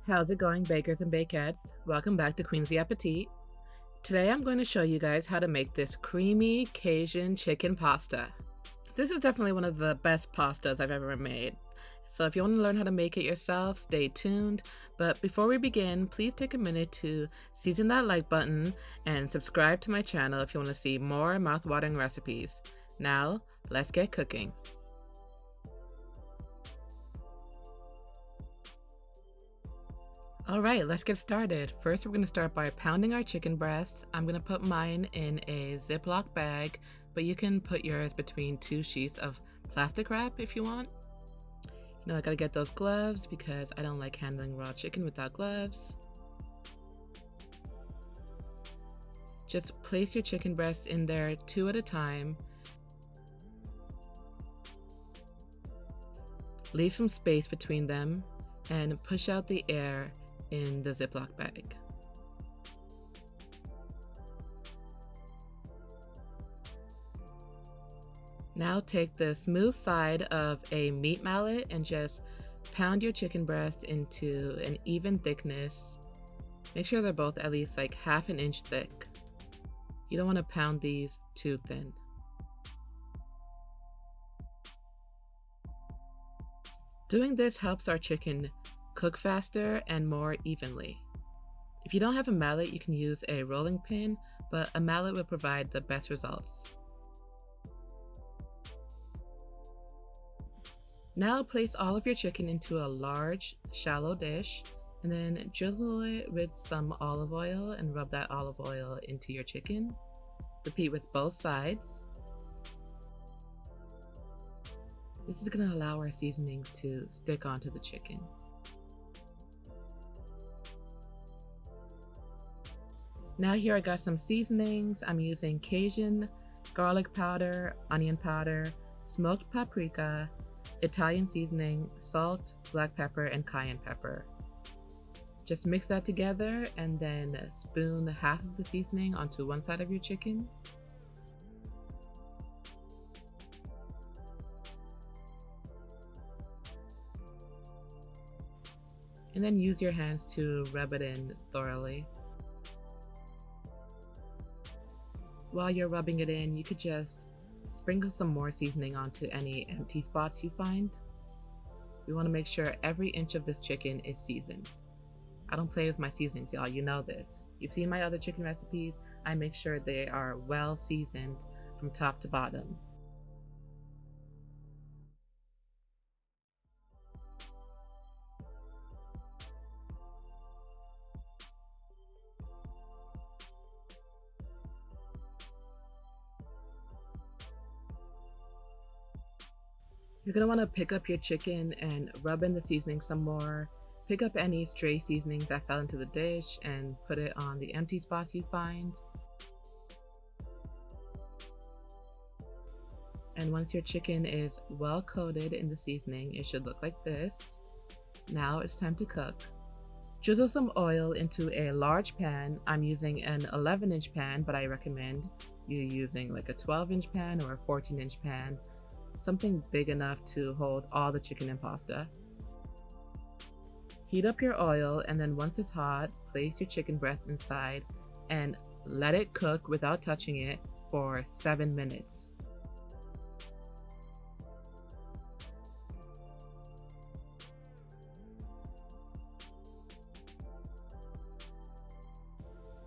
How's it going, bakers and bakettes? Welcome back to Queen's Appetit. Today I'm going to show you guys how to make this creamy Cajun chicken pasta. This is definitely one of the best pastas I've ever made. So if you want to learn how to make it yourself, stay tuned. But before we begin, please take a minute to season that like button and subscribe to my channel if you want to see more mouth-watering recipes. Now, let's get cooking. Alright, let's get started. First, we're going to start by pounding our chicken breasts. I'm going to put mine in a Ziploc bag, but you can put yours between 2 sheets of plastic wrap if you want. You know, I gotta get those gloves because I don't like handling raw chicken without gloves. Just place your chicken breasts in there 2 at a time. Leave some space between them and push out the air in the Ziploc bag. Now take the smooth side of a meat mallet and just pound your chicken breast into an even thickness. Make sure they're both at least like ½ an inch thick. You don't want to pound these too thin. Doing this helps our chicken cook faster and more evenly. If you don't have a mallet, you can use a rolling pin, but a mallet will provide the best results. Now place all of your chicken into a large, shallow dish and then drizzle it with some olive oil and rub that olive oil into your chicken. Repeat with both sides. This is going to allow our seasonings to stick onto the chicken. Now here I got some seasonings. I'm using Cajun, garlic powder, onion powder, smoked paprika, Italian seasoning, salt, black pepper, and cayenne pepper. Just mix that together and then spoon half of the seasoning onto one side of your chicken. And then use your hands to rub it in thoroughly. While you're rubbing it in, you could just sprinkle some more seasoning onto any empty spots you find. We want to make sure every inch of this chicken is seasoned. I don't play with my seasonings, y'all, you know this. You've seen my other chicken recipes. I make sure they are well seasoned from top to bottom. You're going to want to pick up your chicken and rub in the seasoning some more. Pick up any stray seasonings that fell into the dish and put it on the empty spots you find. And once your chicken is well coated in the seasoning, it should look like this. Now it's time to cook. Drizzle some oil into a large pan. I'm using an 11-inch pan, but I recommend you using like a 12-inch pan or a 14-inch pan. Something big enough to hold all the chicken and pasta. Heat up your oil and then once it's hot, place your chicken breast inside and let it cook without touching it for 7 minutes.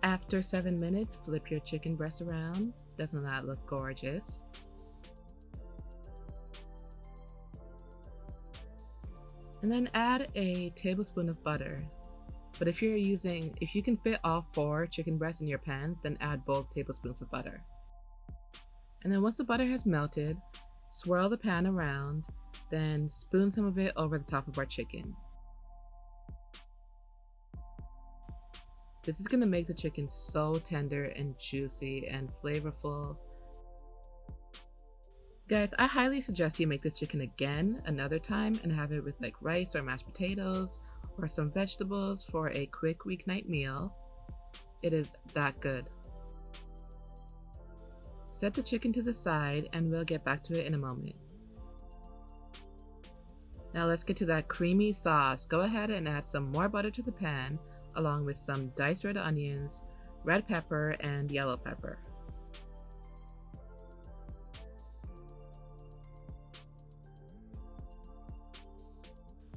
After 7 minutes, flip your chicken breast around. Doesn't that look gorgeous? And then add a tablespoon of butter. But if you can fit all 4 chicken breasts in your pans, then add both tablespoons of butter. And then once the butter has melted, swirl the pan around, then spoon some of it over the top of our chicken. This is going to make the chicken so tender and juicy and flavorful. Guys, I highly suggest you make this chicken again another time and have it with like rice or mashed potatoes or some vegetables for a quick weeknight meal. It is that good. Set the chicken to the side and we'll get back to it in a moment. Now let's get to that creamy sauce. Go ahead and add some more butter to the pan, along with some diced red onions, red pepper, and yellow pepper.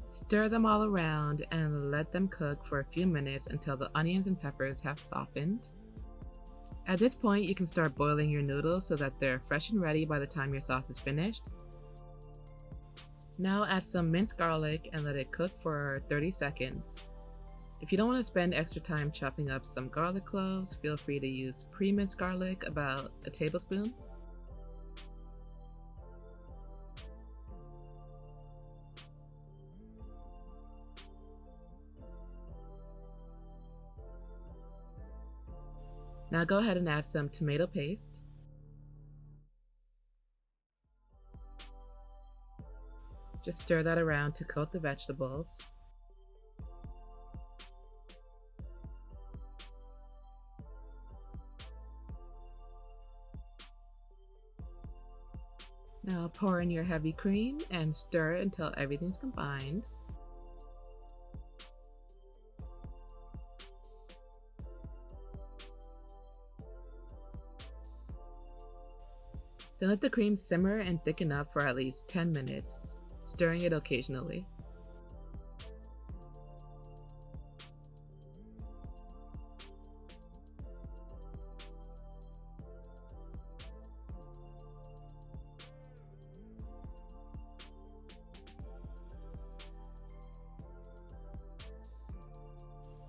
Stir them all around and let them cook for a few minutes until the onions and peppers have softened. At this point, you can start boiling your noodles so that they're fresh and ready by the time your sauce is finished. Now add some minced garlic and let it cook for 30 seconds. If you don't want to spend extra time chopping up some garlic cloves, feel free to use pre-minced garlic, about a tablespoon. Now go ahead and add some tomato paste. Just stir that around to coat the vegetables. Now pour in your heavy cream and stir until everything's combined. Then let the cream simmer and thicken up for at least 10 minutes, stirring it occasionally.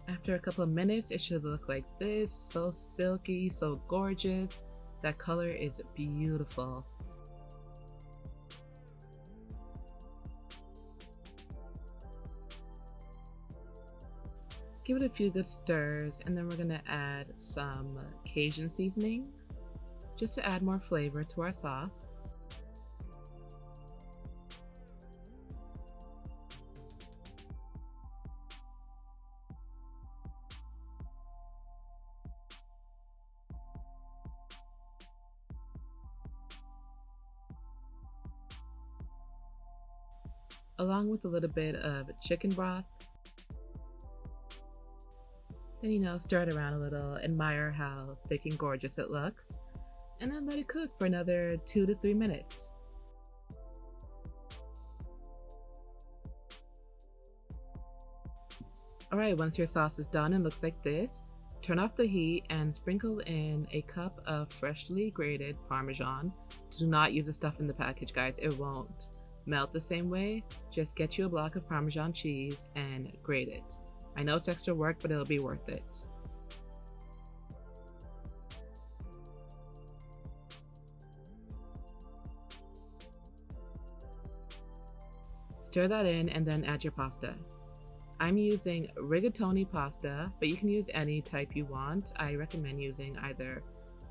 After a couple of minutes, it should look like this, so silky, so gorgeous. That color is beautiful. Give it a few good stirs, and then we're gonna add some Cajun seasoning, just to add more flavor to our sauce. Along with a little bit of chicken broth. Then, stir it around a little, admire how thick and gorgeous it looks, and then let it cook for another 2 to 3 minutes. Alright, once your sauce is done and looks like this, turn off the heat and sprinkle in a cup of freshly grated Parmesan. Do not use the stuff in the package, guys. It won't melt the same way. Just get you a block of Parmesan cheese and grate it. I know it's extra work, but it'll be worth it. Stir that in and then add your pasta. I'm using Rigatoni pasta, but you can use any type you want. I recommend using either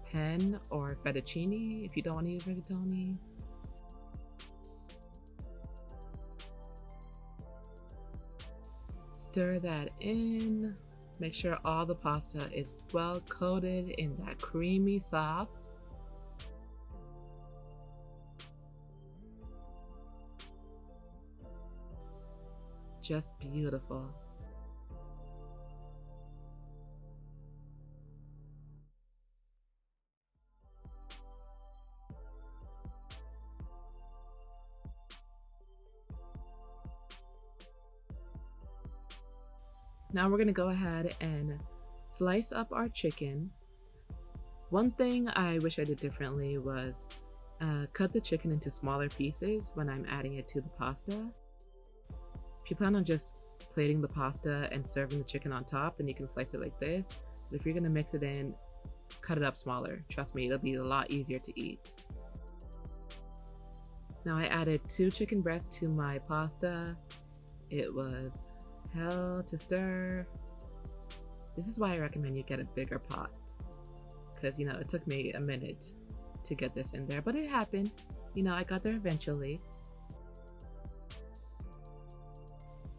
penne or fettuccine if you don't want to use rigatoni. Stir that in. Make sure all the pasta is well coated in that creamy sauce. Just beautiful. Now we're gonna go ahead and slice up our chicken. One thing I wish I did differently was cut the chicken into smaller pieces when I'm adding it to the pasta. If you plan on just plating the pasta and serving the chicken on top, then you can slice it like this. But if you're gonna mix it in, cut it up smaller. Trust me, it'll be a lot easier to eat. Now I added 2 chicken breasts to my pasta. It was hell to stir. This is why I recommend you get a bigger pot, because it took me a minute to get this in there, but it happened. I got there eventually.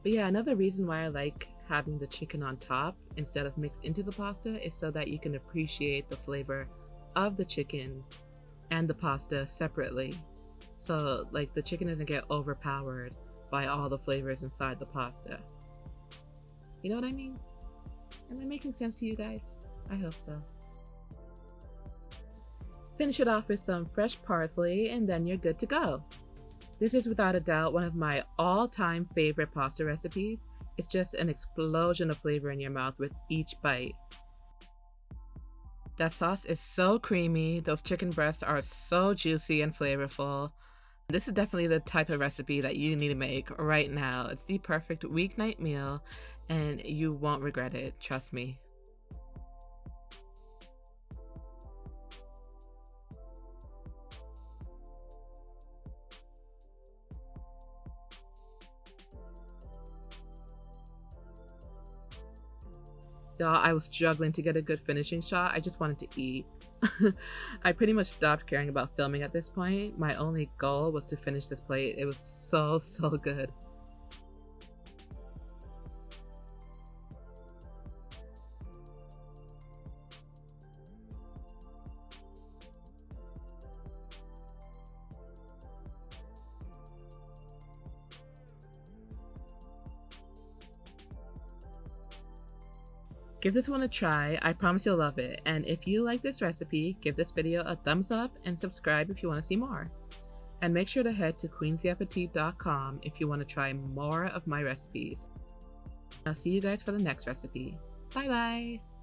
But yeah, another reason why I like having the chicken on top instead of mixed into the pasta is so that you can appreciate the flavor of the chicken and the pasta separately. So like the chicken doesn't get overpowered by all the flavors inside the pasta. You know what I mean? Am I making sense to you guys? I hope so. Finish it off with some fresh parsley and then you're good to go. This is without a doubt one of my all-time favorite pasta recipes. It's just an explosion of flavor in your mouth with each bite. That sauce is so creamy, those chicken breasts are so juicy and flavorful. This is definitely the type of recipe that you need to make right now. It's the perfect weeknight meal and you won't regret it, trust me. Y'all, I was struggling to get a good finishing shot. I just wanted to eat. I pretty much stopped caring about filming at this point. My only goal was to finish this plate. It was so good. Give this one a try, I promise you'll love it, and if you like this recipe, give this video a thumbs up and subscribe if you want to see more. And make sure to head to queensyappetit.com if you want to try more of my recipes. I'll see you guys for the next recipe. Bye bye!